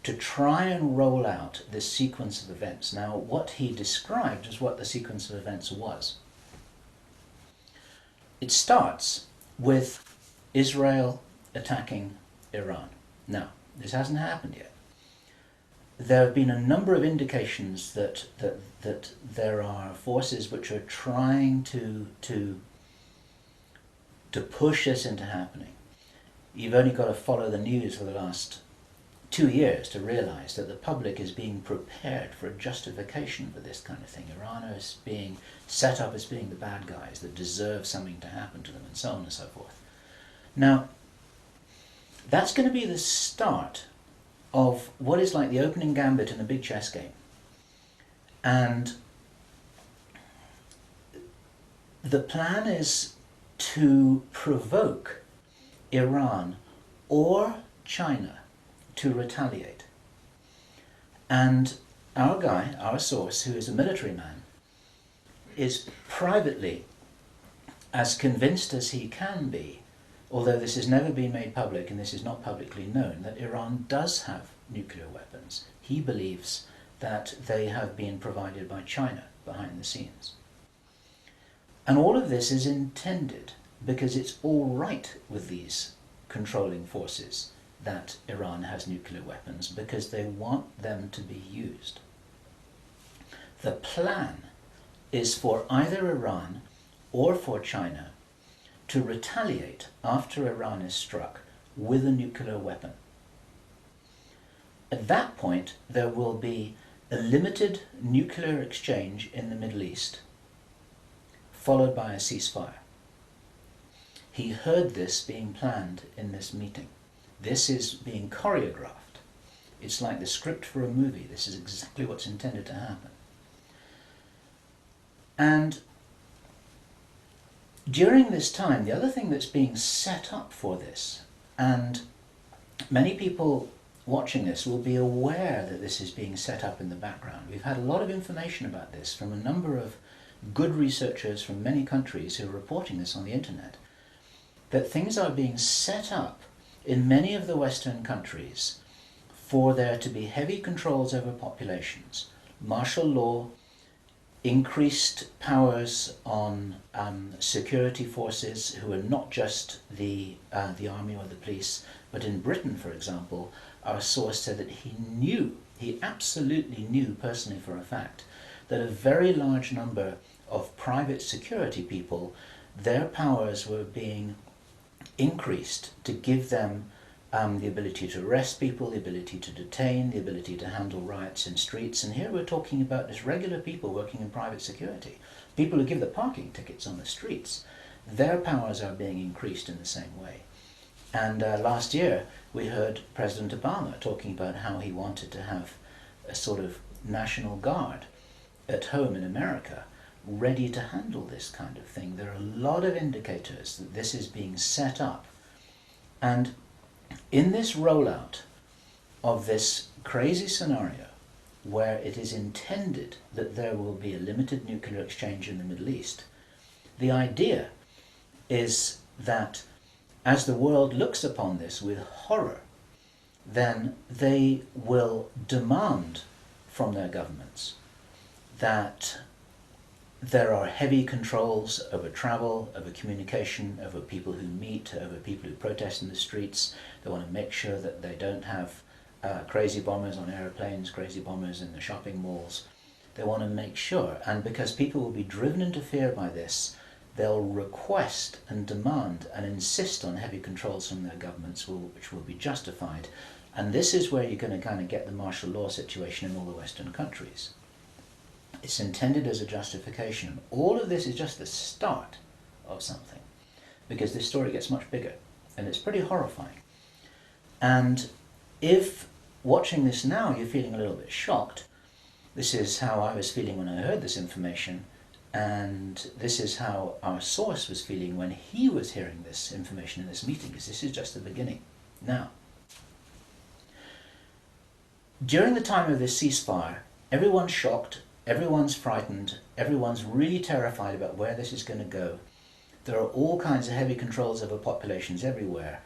to try and roll out this sequence of events. Now, what he described is what the sequence of events was. It starts with Israel attacking Iran. Now, this hasn't happened yet. There have been a number of indications that there are forces which are trying to push this into happening. You've only got to follow the news for the last 2 years to realize that the public is being prepared for a justification for this kind of thing. Iran is being set up as being the bad guys that deserve something to happen to them, and so on and so forth. Now, that's going to be the start of what is like the opening gambit in a big chess game. And the plan is to provoke Iran or China to retaliate. And our guy, our source, who is a military man, is privately as convinced as he can be, although this has never been made public and this is not publicly known, that Iran does have nuclear weapons. He believes that they have been provided by China behind the scenes. And all of this is intended because it's all right with these controlling forces that Iran has nuclear weapons, because they want them to be used. The plan is for either Iran or for China to retaliate after Iran is struck with a nuclear weapon. At that point, there will be a limited nuclear exchange in the Middle East, followed by a ceasefire. He heard this being planned in this meeting. This is being choreographed. It's like the script for a movie. This is exactly what's intended to happen. And during this time, the other thing that's being set up for this, and many people watching this will be aware that this is being set up in the background. We've had a lot of information about this from a number of good researchers from many countries who are reporting this on the internet, that things are being set up in many of the Western countries for there to be heavy controls over populations, martial law, increased powers on security forces who are not just the army or the police, but in Britain, for example, our source said that he absolutely knew personally for a fact, that a very large number of private security people, their powers were being increased to give them the ability to arrest people, the ability to detain, the ability to handle riots in streets. And here we're talking about just regular people working in private security, people who give the parking tickets on the streets. Their powers are being increased in the same way. And last year we heard President Obama talking about how he wanted to have a sort of national guard at home in America ready to handle this kind of thing. There are a lot of indicators that this is being set up. And in this rollout of this crazy scenario, where it is intended that there will be a limited nuclear exchange in the Middle East, the idea is that as the world looks upon this with horror, then they will demand from their governments that there are heavy controls over travel, over communication, over people who meet, over people who protest in the streets. They want to make sure that they don't have crazy bombers on airplanes, crazy bombers in the shopping malls. They want to make sure, and because people will be driven into fear by this, they'll request and demand and insist on heavy controls from their governments, which will be justified. And this is where you're going to kind of get the martial law situation in all the Western countries. It's intended as a justification. All of this is just the start of something, because this story gets much bigger, and it's pretty horrifying. And if watching this now you're feeling a little bit shocked, this is how I was feeling when I heard this information, and this is how our source was feeling when he was hearing this information in this meeting, because this is just the beginning. Now, during the time of this ceasefire, everyone's shocked, everyone's frightened, everyone's really terrified about where this is going to go. There are all kinds of heavy controls over populations everywhere.